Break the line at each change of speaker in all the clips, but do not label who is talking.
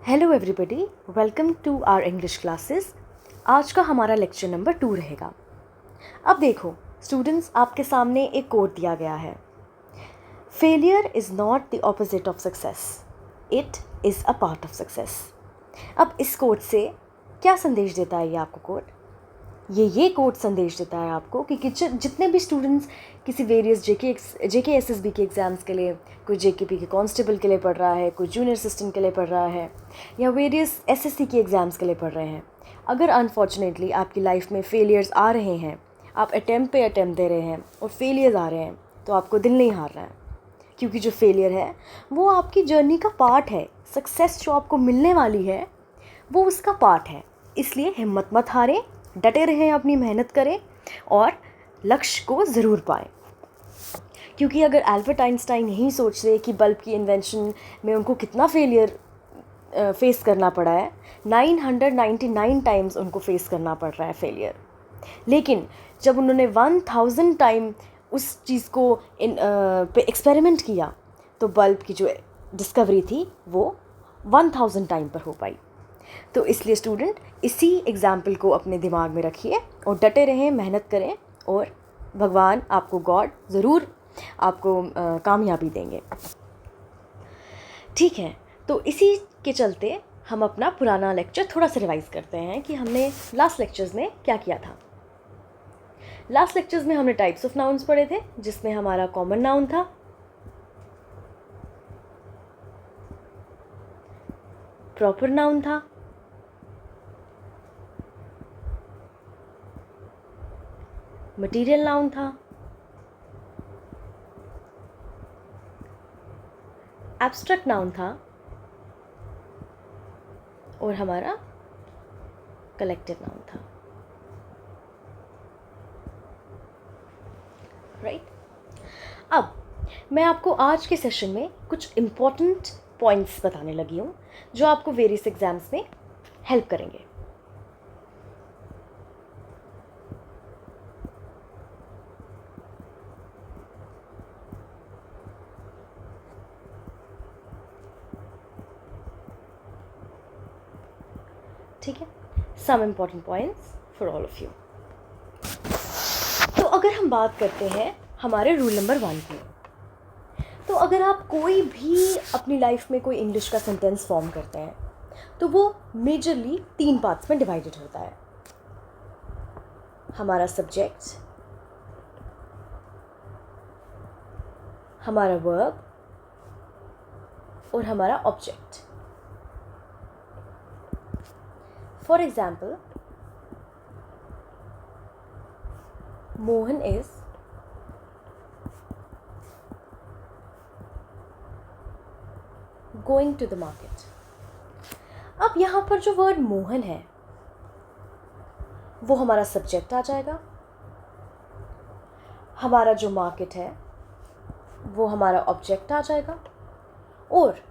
Hello everybody, welcome to our English classes. आज का हमारा लेक्चर नंबर 2 रहेगा। अब देखो स्टूडेंट्स, आपके सामने एक कोट दिया गया है। Failure is not the opposite of success, it is a part of success. अब इस कोट से क्या संदेश देता है ये आपको कोट? ये कोट संदेश देता है आपको कि जितने भी स्टूडेंट्स किसी वेरियस जेके एसएसबी के एग्ज़ाम्स के लिए, कोई जेकेपी के कांस्टेबल के लिए पढ़ रहा है, कोई जूनियर असिस्टेंट के लिए पढ़ रहा है, या वेरियस एसएससी के एग्ज़ाम्स के लिए पढ़ रहे हैं, अगर अनफॉर्चुनेटली आपकी लाइफ में फेलियर्स आ रहे हैं, आप अटैम्प्ट पे अटैम्प्ट दे रहे हैं और फेलियर्स आ रहे हैं, तो आपको दिल नहीं हारना है, क्योंकि जो फेलियर है वो आपकी जर्नी का पार्ट है। सक्सेस जो आपको मिलने वाली है वो उसका पार्ट है। इसलिए हिम्मत मत हारें, डटे रहें, अपनी मेहनत करें और लक्ष्य को ज़रूर पाएं। क्योंकि अगर एल्बर्ट आइंस्टाइन यही सोच रहे कि बल्ब की इन्वेंशन में उनको कितना फेलियर फेस करना पड़ा है, 999 टाइम्स उनको फेस करना पड़ रहा है फेलियर, लेकिन जब उन्होंने 1000 टाइम उस चीज़ को पे एक्सपेरिमेंट किया तो बल्ब की जो डिस्कवरी थी वो 1000 टाइम पर हो पाई। तो इसलिए स्टूडेंट इसी एग्ज़ाम्पल को अपने दिमाग में रखिए और डटे रहें, मेहनत करें और भगवान आपको, गॉड ज़रूर आपको कामयाबी देंगे। ठीक है, तो इसी के चलते हम अपना पुराना लेक्चर थोड़ा सा रिवाइज़ करते हैं कि हमने लास्ट लेक्चर्स में क्या किया था। लास्ट लेक्चर्स में हमने टाइप्स ऑफ नाउन्स पढ़े थे, जिसमें हमारा कॉमन नाउन था, प्रॉपर नाउन था, मटीरियल नाउन था, एब्स्ट्रैक्ट नाउन था और हमारा कलेक्टिव नाउन था। राइट? अब मैं आपको आज के सेशन में कुछ इम्पॉर्टेंट पॉइंट्स बताने लगी हूँ जो आपको वेरियस एग्जाम्स में हेल्प करेंगे। ठीक है, some important points for all of you. तो अगर हम बात करते हैं हमारे रूल नंबर 1 की, तो अगर आप कोई भी अपनी लाइफ में कोई इंग्लिश का सेंटेंस फॉर्म करते हैं तो वो मेजरली 3 पार्ट्स में डिवाइडेड होता है। हमारा सब्जेक्ट, हमारा वर्ब और हमारा object. For example, Mohan is going to the market. अब यहाँ पर जो वर्ड मोहन है वो हमारा सब्जेक्ट आ जाएगा, हमारा जो मार्केट है वो हमारा ऑब्जेक्ट आ जाएगा, और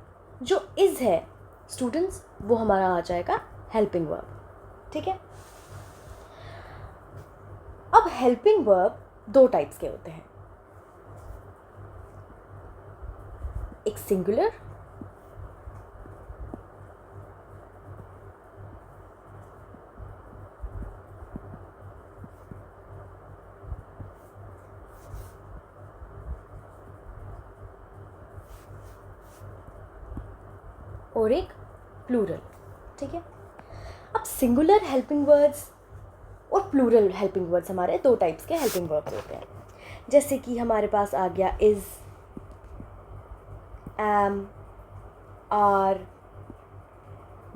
जो इज़ है स्टूडेंट्स वो हमारा आ जाएगा हेल्पिंग वर्ब। ठीक है, अब हेल्पिंग वर्ब 2 टाइप्स के होते हैं, एक सिंगुलर और एक प्लूरल। ठीक है, अब सिंगुलर हेल्पिंग वर्ड्स और प्लूरल हेल्पिंग वर्ड्स, हमारे 2 टाइप्स के हेल्पिंग वर्ड्स होते हैं। जैसे कि हमारे पास आ गया is, am, are,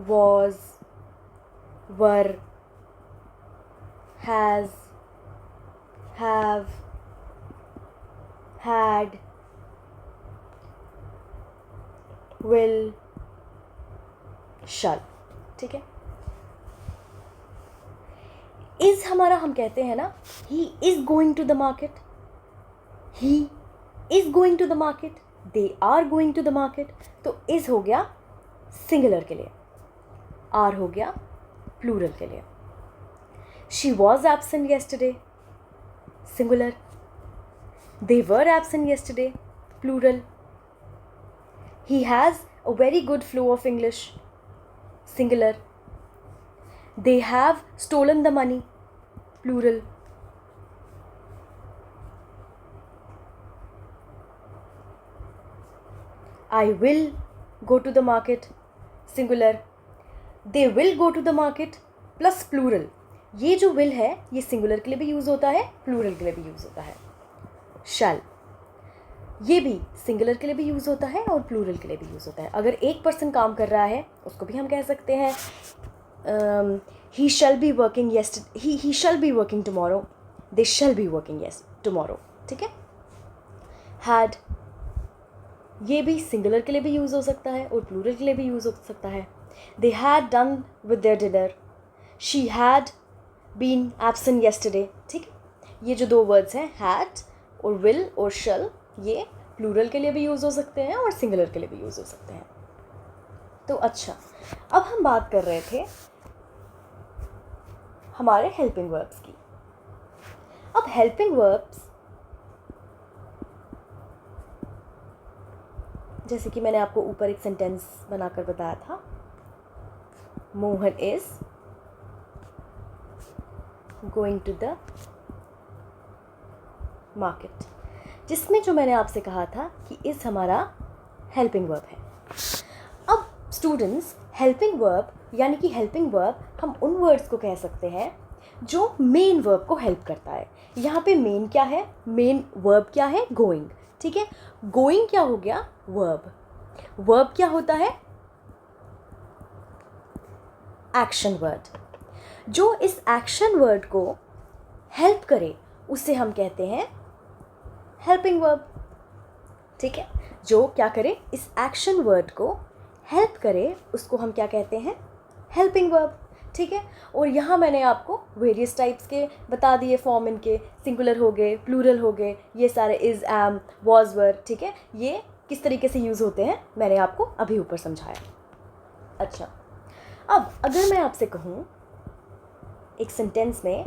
was, were, has, have, had, will, shall. ठीक है, इज हमारा, हम कहते हैं ना, he is going to the market, he is going to the market, they are going to the market. तो इज हो गया सिंगुलर के लिए, आर हो गया प्लूरल के लिए। She was absent yesterday, singular, they were absent yesterday, plural. He has a very good flow of English, singular. They have stolen the money, plural. I will go to the market, singular. They will go to the market plus plural. ये जो will है ये singular के लिए भी use होता है, plural के लिए भी यूज़ होता है. shall, ये भी सिंगुलर के लिए भी यूज़ होता है और प्लूरल के लिए भी यूज़ होता है. अगर एक पर्सन काम कर रहा है उसको भी हम कह सकते हैं he shall be working yesterday, he shall be working tomorrow, they shall be working tomorrow. ठीक है. had, ये भी सिंगुलर के लिए भी यूज़ हो सकता है और प्लूरल के लिए भी यूज़ हो सकता है. they had done with their dinner, she had been absent yesterday. ठीक है. ये जो दो वर्ड्स हैं had और will और shall, ये प्लूरल के लिए भी यूज़ हो सकते हैं और सिंगुलर के लिए भी यूज़ हो सकते हैं. तो अच्छा, अब हम बात कर रहे थे हमारे हेल्पिंग वर्ब्स की. अब हेल्पिंग वर्ब्स जैसे कि मैंने आपको ऊपर एक सेंटेंस बनाकर बताया था, Mohan is going to the market, जिसमें जो मैंने आपसे कहा था कि इस हमारा हेल्पिंग वर्ब है. अब स्टूडेंट्स, हेल्पिंग वर्ब यानी कि हेल्पिंग वर्ब हम उन वर्ड्स को कह सकते हैं जो मेन वर्ब को हेल्प करता है. यहाँ पे मेन क्या है? मेन वर्ब क्या है? गोइंग. ठीक है. गोइंग क्या हो गया? वर्ब. वर्ब क्या होता है? Action word. जो इस एक्शन वर्ड को हेल्प करे उसे हम कहते हैं हेल्पिंग वर्ब. ठीक है. जो क्या करे? इस एक्शन वर्ड को हेल्प करे उसको हम क्या कहते हैं? Helping verb. ठीक है. और यहाँ मैंने आपको वेरियस टाइप्स के बता दिए फॉर्म, इनके सिंगुलर हो गए, प्लूरल हो गए, ये सारे इज़, एम, वॉज, वर. ठीक है. ये किस तरीके से यूज़ होते हैं मैंने आपको अभी ऊपर समझाया. अच्छा, अब अगर मैं आपसे कहूँ एक सेंटेंस में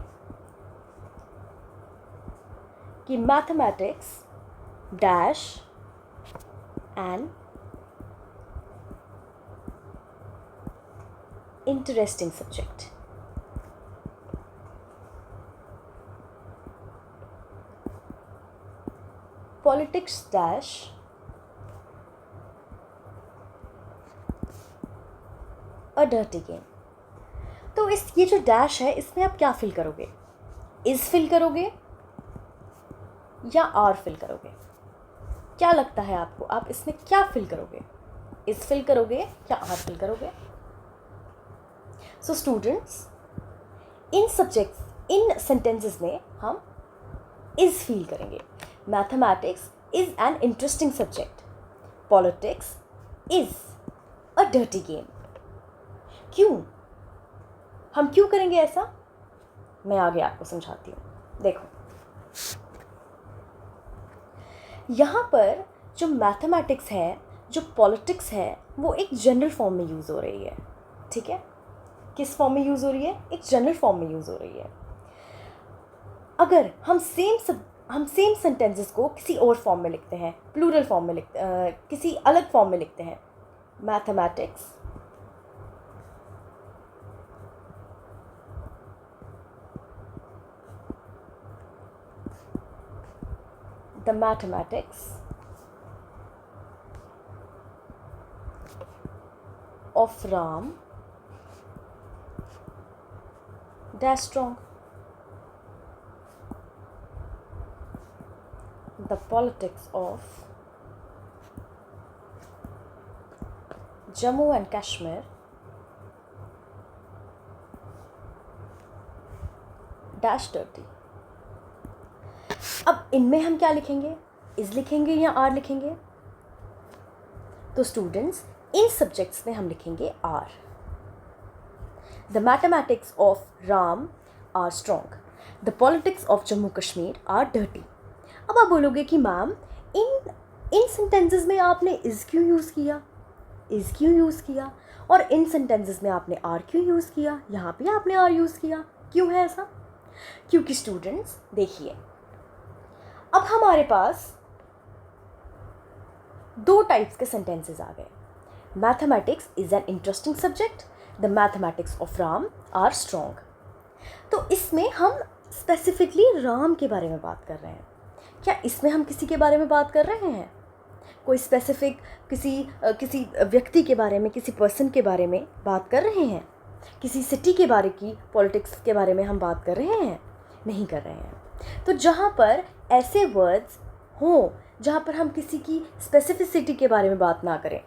कि mathematics dash an interesting subject. Politics dash a dirty game. तो इस ये जो डैश है इसमें आप क्या फिल करोगे? इज फिल करोगे या आर फिल करोगे? क्या लगता है आपको, आप इसमें क्या फिल करोगे? इज फिल करोगे या आर फिल करोगे? सो स्टूडेंट्स, इन सब्जेक्ट्स, इन सेंटेंसेस में हम इज फील करेंगे. Mathematics is an interesting subject. Politics is a dirty game. क्यों? हम क्यों करेंगे ऐसा? मैं आगे आपको समझाती हूँ. देखो, यहाँ पर जो मैथमेटिक्स है, जो पॉलिटिक्स है, वो एक जनरल फॉर्म में यूज़ हो रही है. ठीक है. किस फॉर्म में यूज़ हो रही है? एक जनरल फॉर्म में यूज़ हो रही है. अगर हम सेम सेंटेंसेस को किसी और फॉर्म में लिखते हैं, प्लूरल फॉर्म में किसी अलग फॉर्म में लिखते हैं, mathematics the mathematics of Ram dash strong. The politics of Jammu and Kashmir dash dirty. अब इनमें हम क्या लिखेंगे? इज लिखेंगे या आर लिखेंगे? तो स्टूडेंट्स, इन सब्जेक्ट्स में हम लिखेंगे are. The mathematics of Ram are strong. The politics of Jammu Kashmir are dirty. अब आप बोलोगे कि मैम इन सेंटेंसेस में आपने इज़ क्यों यूज़ किया? इज़ क्यों यूज़ किया? और इन सेंटेंसेस में आपने आर क्यों यूज़ किया? यहाँ पे आपने आर यूज़ किया. क्यों है ऐसा? क्योंकि स्टूडेंट्स देखिए, अब हमारे पास दो टाइप्स के सेंटेंसेस आ गए. Mathematics is an interesting subject. The mathematics of Ram are strong. तो इसमें हम स्पेसिफिकली राम के बारे में बात कर रहे हैं। क्या इसमें हम किसी के बारे में बात कर रहे हैं? कोई स्पेसिफिक किसी व्यक्ति के बारे में, किसी पर्सन के बारे में बात कर रहे हैं? किसी सिटी के बारे की पॉलिटिक्स के बारे में हम बात कर रहे हैं? नहीं कर रहे हैं। तो जहाँ पर ऐसे वर्ड्स हों जहाँ पर हम किसी की स्पेसिफिसिटी के बारे में बात ना करें,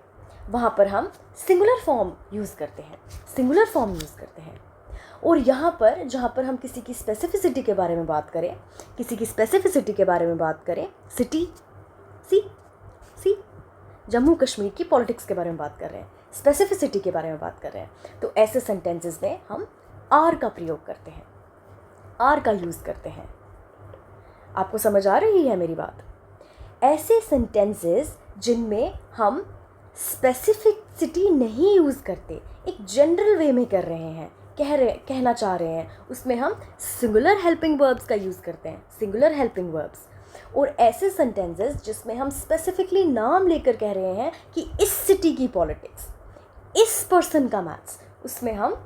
वहाँ पर हम सिंगुलर फॉर्म यूज़ करते हैं, सिंगुलर फॉर्म यूज़ करते हैं। और यहाँ पर जहाँ पर हम किसी की स्पेसिफिसिटी के बारे में बात करें, किसी की स्पेसिफिसिटी के बारे में बात करें, सिटी सी जम्मू कश्मीर की पॉलिटिक्स के बारे में बात कर रहे हैं, स्पेसिफिसिटी के बारे में बात कर रहे हैं, तो ऐसे सेंटेंसेस में हम आर का प्रयोग करते हैं, आर का यूज़ करते हैं। आपको समझ आ रही है मेरी बात? ऐसे सेंटेंसेस जिनमें हम स्पेसिफिसिटी नहीं यूज़ करते, एक जनरल वे में कर रहे हैं, कहना चाह रहे हैं, उसमें हम सिंगुलर हेल्पिंग वर्ब्स का यूज़ करते हैं, सिंगुलर हेल्पिंग वर्ब्स। और ऐसे सेंटेंसेस जिसमें हम स्पेसिफिकली नाम लेकर कह रहे हैं कि इस सिटी की पॉलिटिक्स, इस पर्सन का मैथ्स, उसमें हम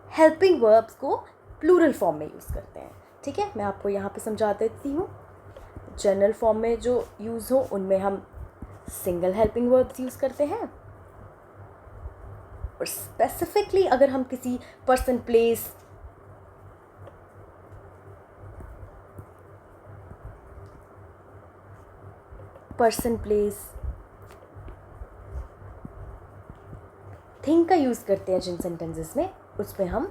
हेल्पिंग वर्ब्स को प्लूरल फॉर्म में यूज़ करते हैं। ठीक है, मैं आपको यहाँ पे समझा देती हूँ। जनरल फॉर्म में जो यूज़ हो उनमें हम सिंगल हेल्पिंग वर्ब्स यूज़ करते हैं, और स्पेसिफिकली अगर हम किसी पर्सन, प्लेस, थिंग का यूज़ करते हैं जिन सेंटेंसेस में, उसमें हम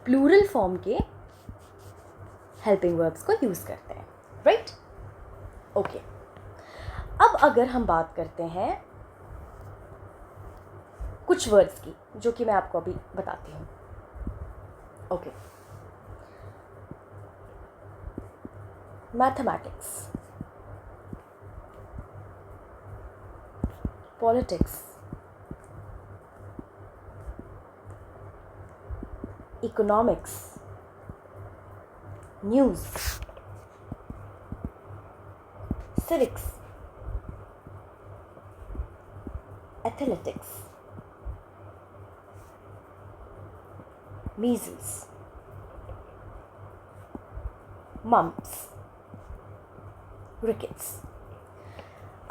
प्लूरल फॉर्म के हेल्पिंग वर्ब्स को यूज़ करते हैं। राइट? ओके। अब अगर हम बात करते हैं कुछ वर्ड्स की, जो कि मैं आपको अभी बताती हूँ। Okay. Mathematics, politics, economics, news, civics, athletics, measles, mumps, rickets.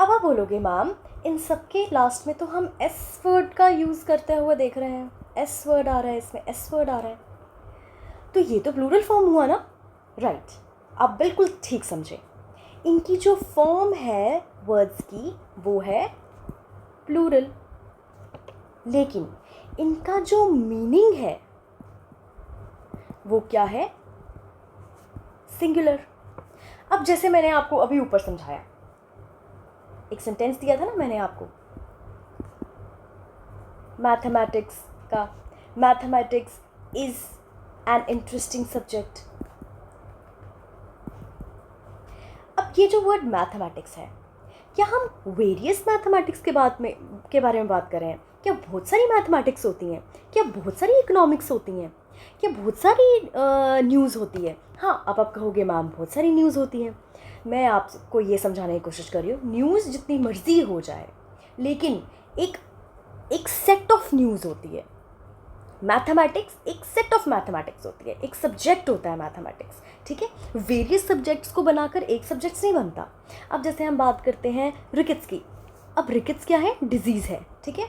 अब आप बोलोगे मैम इन सब के लास्ट में तो हम एस वर्ड का यूज़ करते हुए देख रहे हैं, एस वर्ड आ रहा है इसमें, एस वर्ड आ रहा है, तो ये तो प्लूरल फॉर्म हुआ ना? राइट, आप बिल्कुल ठीक समझे। इनकी जो फॉर्म है वर्ड्स की वो है प्लूरल, लेकिन इनका जो मीनिंग है वो क्या है? सिंगुलर। अब जैसे मैंने आपको अभी ऊपर समझाया, एक सेंटेंस दिया था ना मैंने आपको मैथमेटिक्स का, mathematics is an interesting subject. अब ये जो वर्ड मैथमेटिक्स है, क्या हम वेरियस मैथमेटिक्स के बारे में बात कर रहे हैं? क्या बहुत सारी मैथमेटिक्स होती हैं? क्या बहुत सारी इकोनॉमिक्स होती हैं? क्या बहुत सारी न्यूज़ होती है? हाँ, अब आप कहोगे मैम बहुत सारी न्यूज़ होती हैं। मैं आपको ये समझाने की कोशिश कर रही हूँ, न्यूज़ जितनी मर्जी हो जाए, लेकिन एक सेट ऑफ न्यूज़ होती है। मैथमेटिक्स एक सेट ऑफ मैथमेटिक्स होती है, एक सब्जेक्ट होता है मैथमेटिक्स। ठीक है, वेरियस सब्जेक्ट्स को बनाकर एक सब्जेक्ट्स नहीं बनता। अब जैसे हम बात करते हैं रिकेट्स की, अब रिकेट्स क्या है? डिजीज़ है। ठीक है,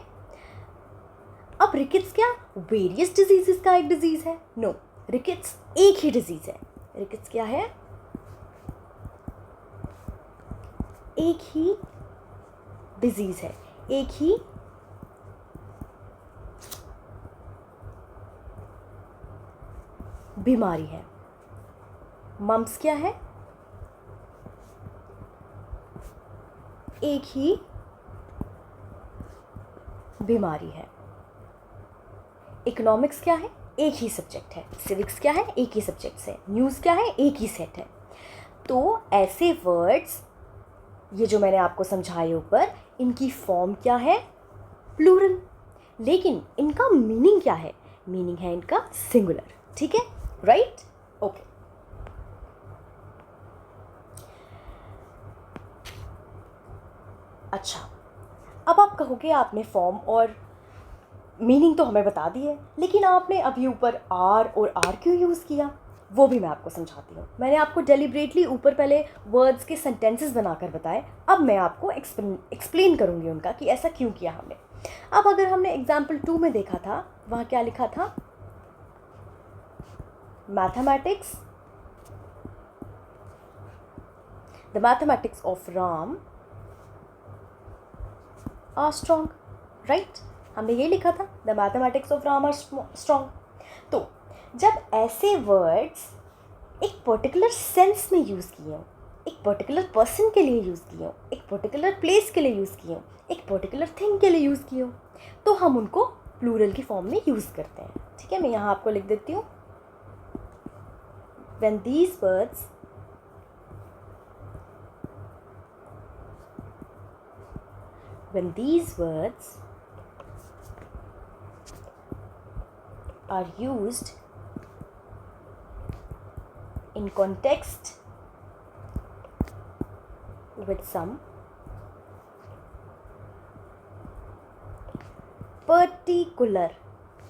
अब रिकेट्स क्या वेरियस डिजीज़ का एक डिजीज़ है? नो, रिकेट्स एक ही डिजीज़ है। रिकेट्स क्या है? एक ही डिजीज़ है, एक ही बीमारी है। मम्प्स क्या है? एक ही बीमारी है। इकोनॉमिक्स क्या है? एक ही सब्जेक्ट है। सिविक्स क्या है? एक ही सब्जेक्ट है। न्यूज़ क्या है? एक ही सेट है। तो ऐसे वर्ड्स, ये जो मैंने आपको समझाए ऊपर, इनकी फॉर्म क्या है? प्लूरल, लेकिन इनका मीनिंग क्या है? मीनिंग है इनका सिंगुलर। ठीक है, राइट? ओके। अच्छा, अब आप कहोगे आपने फॉर्म और मीनिंग तो हमें बता दी है, लेकिन आपने अभी ऊपर आर और आर क्यों यूज़ किया, वो भी मैं आपको समझाती हूँ। मैंने आपको डेलिब्रेटली ऊपर पहले वर्ड्स के सेंटेंसेस बनाकर बताए, अब मैं आपको एक्सप्लेन करूँगी उनका कि ऐसा क्यों किया हमने। अब अगर हमने एग्जाम्पल 2 में देखा था, वहाँ क्या लिखा था, mathematics, the mathematics of Ram are strong, right, हमने ये लिखा था, the mathematics of Ram are strong. तो जब ऐसे वर्ड्स एक पर्टिकुलर सेंस में यूज़ किए हों, एक पर्टिकुलर पर्सन के लिए यूज़ किए हों, एक पर्टिकुलर प्लेस के लिए यूज़ किए हों, एक पर्टिकुलर थिंग के लिए यूज़ किए हों, तो हम उनको प्लूरल की फॉर्म में यूज़ करते हैं। ठीक है, मैं यहाँ आपको लिख देती हूँ, when these words are used in context with some particular,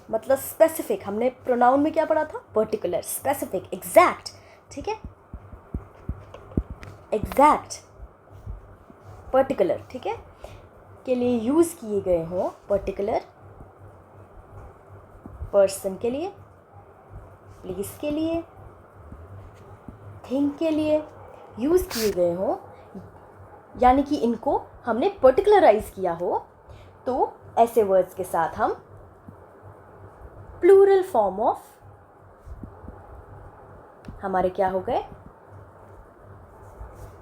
मतलब स्पेसिफिक, हमने प्रोनाउन में क्या पढ़ा था, पर्टिकुलर, स्पेसिफिक, एग्जैक्ट, ठीक है, एग्जैक्ट, पर्टिकुलर, ठीक है, के लिए यूज़ किए गए हों, पर्टिकुलर पर्सन के लिए, प्लेस के लिए, थिंग के लिए यूज़ किए गए हों, यानी कि इनको हमने पर्टिकुलराइज किया हो, तो ऐसे वर्ड्स के साथ हम प्लूरल फॉर्म ऑफ हमारे क्या हो गए,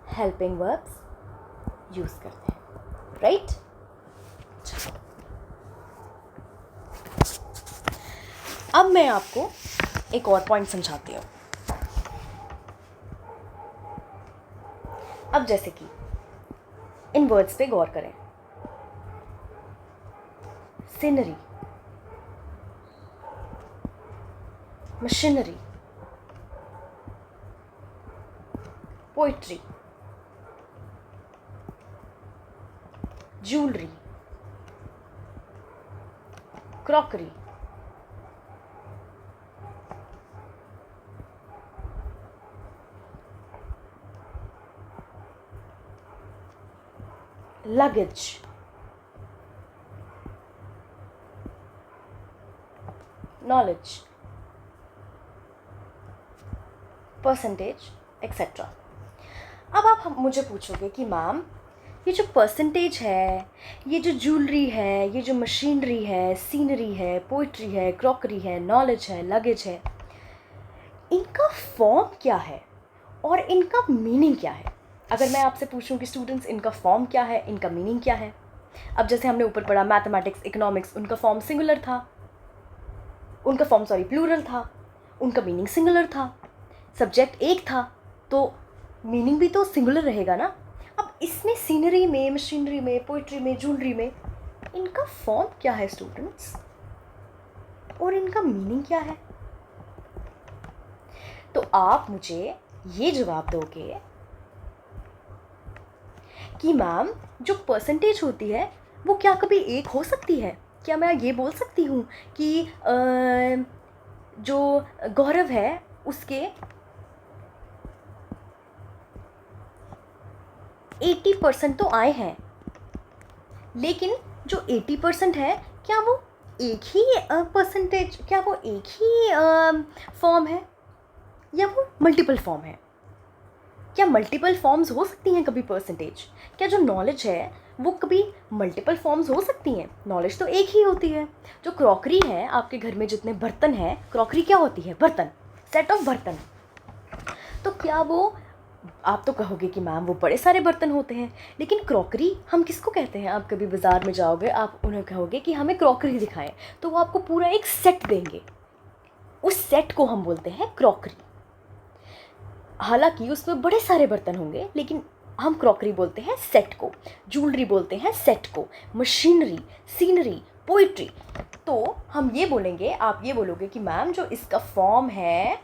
हेल्पिंग वर्ब्स यूज़ करते हैं, राइट। अब मैं आपको एक और पॉइंट समझाती हूँ। अब जैसे कि इन वर्ड्स पे गौर करें, scenery, machinery, poetry, jewellery, crockery, luggage, knowledge, percentage, etcetera. अब आप मुझे पूछोगे कि मैम ये जो परसेंटेज है, ये जो ज्वेलरी है, ये जो मशीनरी है, सीनरी है, पोइट्री है, क्रॉकरी है, नॉलेज है, लगेज है, इनका फॉर्म क्या है और इनका मीनिंग क्या है। अगर मैं आपसे पूछूं कि स्टूडेंट्स इनका फॉर्म क्या है, इनका मीनिंग क्या है, अब जैसे हमने ऊपर पढ़ा मैथमेटिक्स, इकोनॉमिक्स, उनका फॉर्म सिंगुलर था, उनका फॉर्म प्लूरल था, उनका मीनिंग सिंगुलर था, सब्जेक्ट एक था, तो मीनिंग भी तो सिंगुलर रहेगा ना। अब इसमें सीनरी में, मशीनरी में, पोइट्री में, ज्वेलरी में इनका फॉर्म क्या है स्टूडेंट्स, और इनका मीनिंग क्या है। तो आप मुझे ये जवाब दोगे कि मैम जो परसेंटेज होती है वो क्या कभी एक हो सकती है, क्या मैं ये बोल सकती हूँ कि जो गौरव है उसके 80% तो आए हैं, लेकिन जो 80% है क्या वो एक ही परसेंटेज, क्या वो एक ही फॉर्म है या वो मल्टीपल फॉर्म है। क्या मल्टीपल फॉर्म्स हो सकती हैं कभी परसेंटेज, क्या जो नॉलेज है वो कभी मल्टीपल फॉर्म्स हो सकती हैं। नॉलेज तो एक ही होती है। जो क्रॉकरी है, आपके घर में जितने बर्तन हैं, क्रॉकरी क्या होती है, बर्तन, सेट ऑफ बर्तन। तो क्या वो, आप तो कहोगे कि मैम वो बड़े सारे बर्तन होते हैं, लेकिन क्रॉकरी हम किसको कहते हैं। आप कभी बाज़ार में जाओगे, आप उन्हें कहोगे कि हमें क्रॉकरी दिखाएं, तो वो आपको पूरा एक सेट देंगे, उस सेट को हम बोलते हैं क्रॉकरी। हालांकि उसमें बड़े सारे बर्तन होंगे, लेकिन हम क्रॉकरी बोलते हैं सेट को, ज्वेलरी बोलते हैं सेट को, मशीनरी, सीनरी, पोइट्री। तो हम ये बोलेंगे, आप ये बोलोगे कि मैम जो इसका फॉर्म है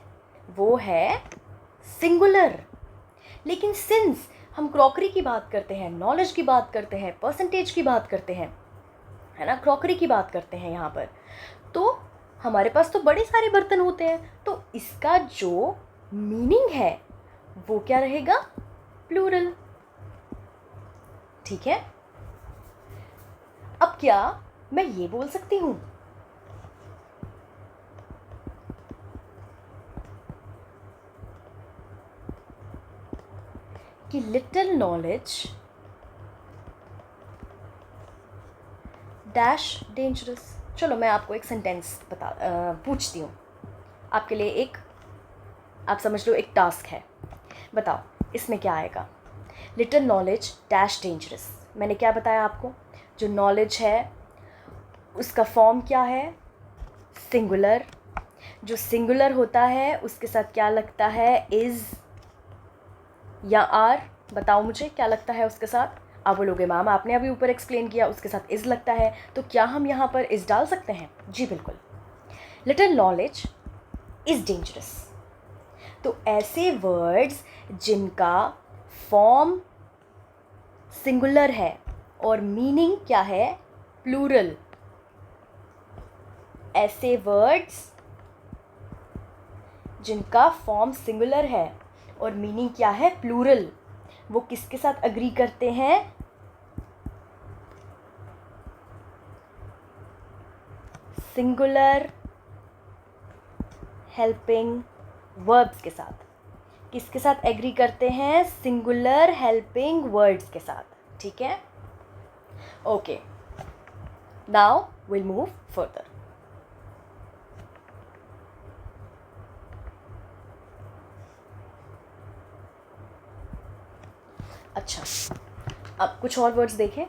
वो है सिंगुलर, लेकिन सिंस हम क्रॉकरी की बात करते हैं, नॉलेज की बात करते हैं, परसेंटेज की बात करते हैं, है ना, क्रॉकरी की बात करते हैं यहाँ पर, तो हमारे पास तो बड़े सारे बर्तन होते हैं, तो इसका जो मीनिंग है वो क्या रहेगा? प्लूरल। ठीक है। अब क्या मैं ये बोल सकती हूँ कि लिटिल नॉलेज डैश डेंजरस? चलो मैं आपको एक सेंटेंस पूछती हूँ, आपके लिए एक, आप समझ लो एक टास्क है, बताओ इसमें क्या आएगा? लिटिल नॉलेज डैश डेंजरस, मैंने क्या बताया आपको? जो नॉलेज है उसका फॉर्म क्या है? सिंगुलर। जो सिंगुलर होता है उसके साथ क्या लगता है? इज़ या आर? बताओ मुझे क्या लगता है उसके साथ? आप बोलोगे मैम आपने अभी ऊपर एक्सप्लेन किया उसके साथ इज़ लगता है, तो क्या हम यहाँ पर इज़ डाल सकते हैं? जी बिल्कुल। Little knowledge is dangerous. तो ऐसे वर्ड्स जिनका फॉर्म सिंगुलर है और मीनिंग क्या है? प्लूरल, ऐसे वर्ड्स जिनका फॉर्म सिंगुलर है और मीनिंग क्या है? प्लूरल, वो किसके साथ अग्री करते हैं? सिंगुलर हेल्पिंग वर्ब्स के साथ। किसके साथ एग्री करते हैं? सिंगुलर हेल्पिंग वर्ड्स के साथ। ठीक है, okay, now will move further. अच्छा, अब कुछ और वर्ड्स देखें।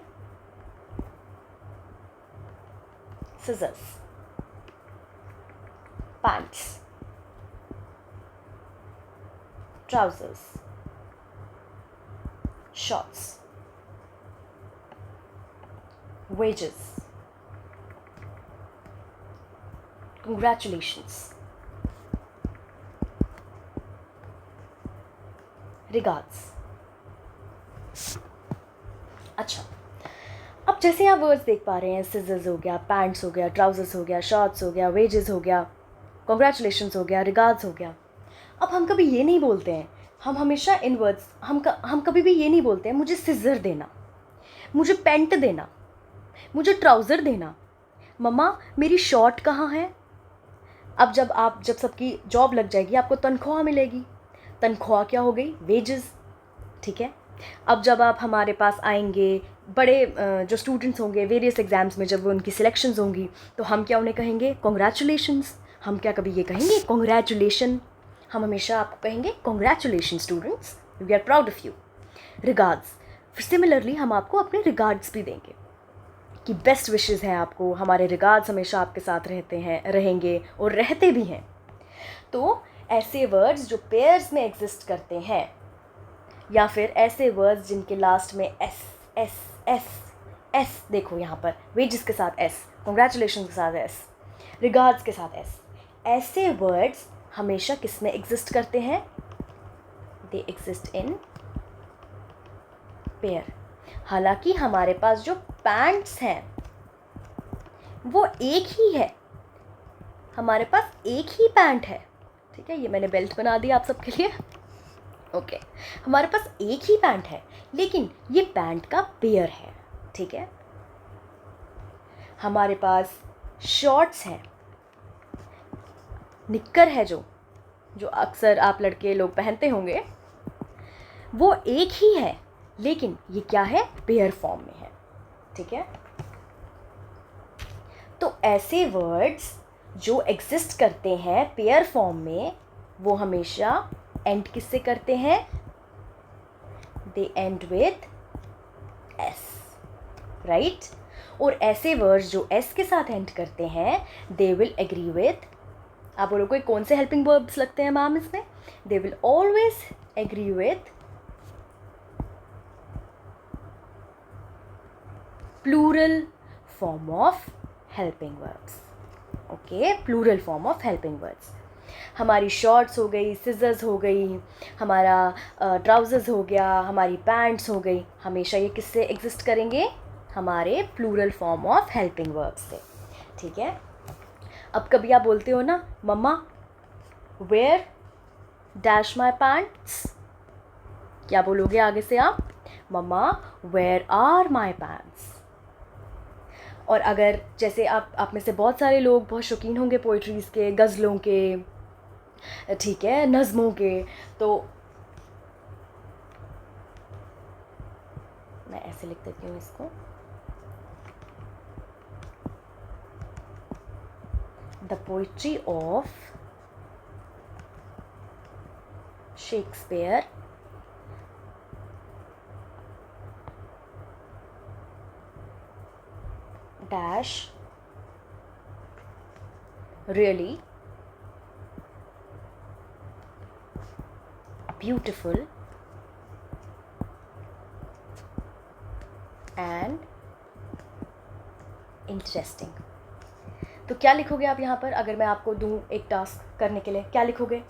scissors, pants, trousers, shorts, wages, congratulations, regards। अच्छा, अब जैसे आप वर्ड्स देख पा रहे हैं, सिजर्स हो गया, पैंट्स हो गया, ट्राउजर्स हो गया, शॉर्ट्स हो गया, वेजेस हो गया, कॉन्ग्रेचुलेशंस हो गया, रिगार्ड्स हो गया। अब हम कभी ये नहीं बोलते हैं, हम हमेशा इन वर्ड्स हम कभी भी ये नहीं बोलते हैं मुझे सिजर देना, मुझे पेंट देना, मुझे ट्राउज़र देना, मम्मा मेरी शॉर्ट कहाँ है? अब जब सबकी जॉब लग जाएगी आपको तनख्वाह मिलेगी, तनख्वाह क्या हो गई? वेजेस। ठीक है। अब जब आप हमारे पास आएंगे, बड़े जो स्टूडेंट्स होंगे वेरियस एग्ज़ाम्स में, जब वो उनकी सिलेक्शंस होंगी, तो हम क्या उन्हें कहेंगे? कॉन्ग्रेचुलेशंस। हम क्या कभी ये कहेंगे कॉन्ग्रेचुलेशन? हम हमेशा आपको कहेंगे congratulation students, we are proud of you. Regards, फिर सिमिलरली हम आपको अपने रिगार्ड्स भी देंगे कि बेस्ट विशेज़ हैं आपको, हमारे रिगार्ड्स हमेशा आपके साथ रहेंगे और रहते भी हैं। तो ऐसे वर्ड्स जो पेयर्स में एग्जिस्ट करते हैं, या फिर ऐसे वर्ड्स जिनके लास्ट में एस एस एस एस, देखो यहाँ पर वेजेस के साथ एस, कॉन्ग्रेचुलेशन के साथ एस, रिगार्ड्स के साथ एस, ऐसे वर्ड्स हमेशा किस में एग्जिस्ट करते हैं? They exist in pair. हालांकि हमारे पास जो पैंट्स हैं वो एक ही है, हमारे पास एक ही पैंट है। ठीक है, ये मैंने बेल्ट बना दी आप सबके लिए। ओके, हमारे पास एक ही पैंट है, लेकिन ये पैंट का पेयर है। ठीक है, हमारे पास शॉर्ट्स हैं, निक्कर है जो अक्सर आप लड़के लोग पहनते होंगे, वो एक ही है, लेकिन ये क्या है? पेयर फॉर्म में है। ठीक है, तो ऐसे वर्ड्स जो एग्जिस्ट करते हैं पेयर फॉर्म में, वो हमेशा एंड किससे करते हैं? दे एंड विथ एस, राइट। और ऐसे वर्ड्स जो एस के साथ एंड करते हैं, दे विल एग्री विथ, आप बोलो कोई कौन से हेल्पिंग वर्ब्स लगते हैं मैम इसमें? They will always agree with plural form of helping verbs. Okay, plural form of helping words. हमारी शॉर्ट्स हो गई, सिजर्स हो गई, हमारा ट्राउज़र्स हो गया, हमारी पैंट्स हो गई, हमेशा ये किससे एग्जिस्ट करेंगे? हमारे plural form of helping verb से। ठीक है। अब कभी आप बोलते हो ना, mamma where dash my pants, क्या बोलोगे आगे से आप? Mamma where are my pants. और अगर जैसे आप में से बहुत सारे लोग बहुत शौकीन होंगे पोइट्रीज़ के, गज़लों के, ठीक है, नज़मों के, तो मैं ऐसे लिख देती हूँ इसको, the poetry of Shakespeare dash really beautiful and interesting। तो क्या लिखोगे आप यहाँ पर? अगर मैं आपको दूँ एक टास्क करने के लिए, क्या लिखोगे?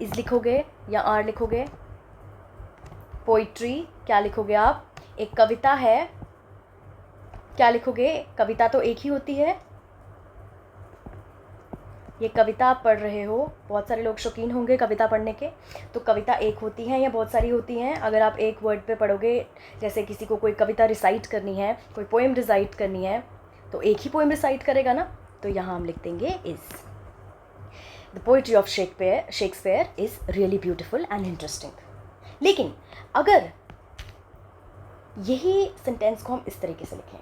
इज़ लिखोगे या आर लिखोगे? पोइट्री क्या लिखोगे आप? एक कविता है, क्या लिखोगे? कविता तो एक ही होती है। ये कविता आप पढ़ रहे हो, बहुत सारे लोग शौकीन होंगे कविता पढ़ने के, तो कविता एक होती है या बहुत सारी होती हैं? अगर आप एक वर्ड पे पढ़ोगे, जैसे किसी को कोई कविता रिसाइट करनी है, कोई पोएम रिसाइट करनी है, तो एक ही पोएम रिसाइट करेगा ना, तो यहाँ हम लिख देंगे is. The poetry of Shakespeare is really beautiful and interesting. लेकिन अगर यही सेंटेंस को हम इस तरीके से लिखें,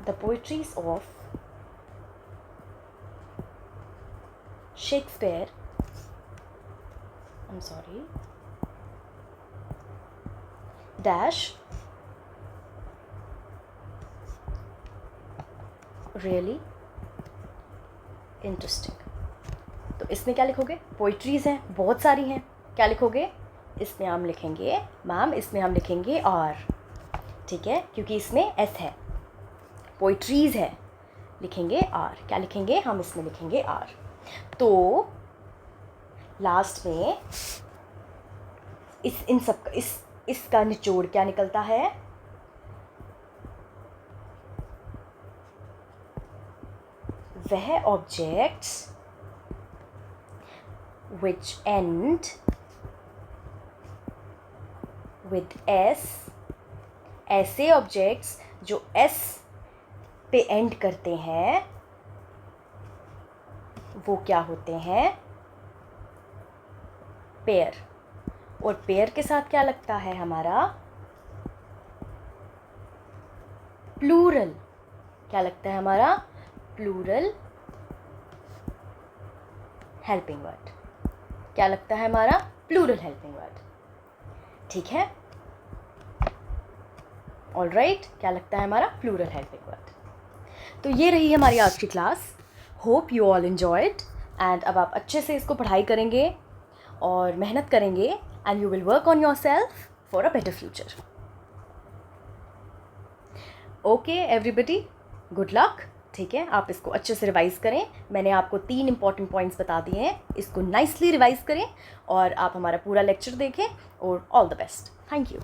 the poetries of Shakespeare, I'm sorry, dash really interesting। तो इसमें क्या लिखोगे? पोइट्रीज़ हैं, बहुत सारी हैं, क्या लिखोगे? इसमें हम लिखेंगे मैम, इसमें हम लिखेंगे आर, ठीक है, क्योंकि इसमें एस है, पोइट्रीज़ है, लिखेंगे आर। क्या लिखेंगे हम? इसमें लिखेंगे आर। तो लास्ट में इन सब का इसका निचोड़ क्या निकलता है? वह objects which end with s, ऐसे ऑब्जेक्ट्स जो s पे एंड करते हैं वो क्या होते हैं? पेयर। और पेयर के साथ क्या लगता है हमारा? प्लूरल। क्या लगता है हमारा? Plural helping word. क्या लगता है हमारा? Plural helping word. ठीक है, ऑल राइट। क्या लगता है हमारा? Plural helping word. तो ये रही हमारी आज की class. Hope you all enjoyed. And अब आप अच्छे से इसको पढ़ाई करेंगे और मेहनत करेंगे and you will work on your self for a better future. Okay everybody, good luck. ठीक है, आप इसको अच्छे से रिवाइज़ करें। मैंने आपको 3 इंपॉर्टेंट पॉइंट्स बता दिए हैं, इसको नाइसली रिवाइज़ करें और आप हमारा पूरा लेक्चर देखें। और all the best. Thank you.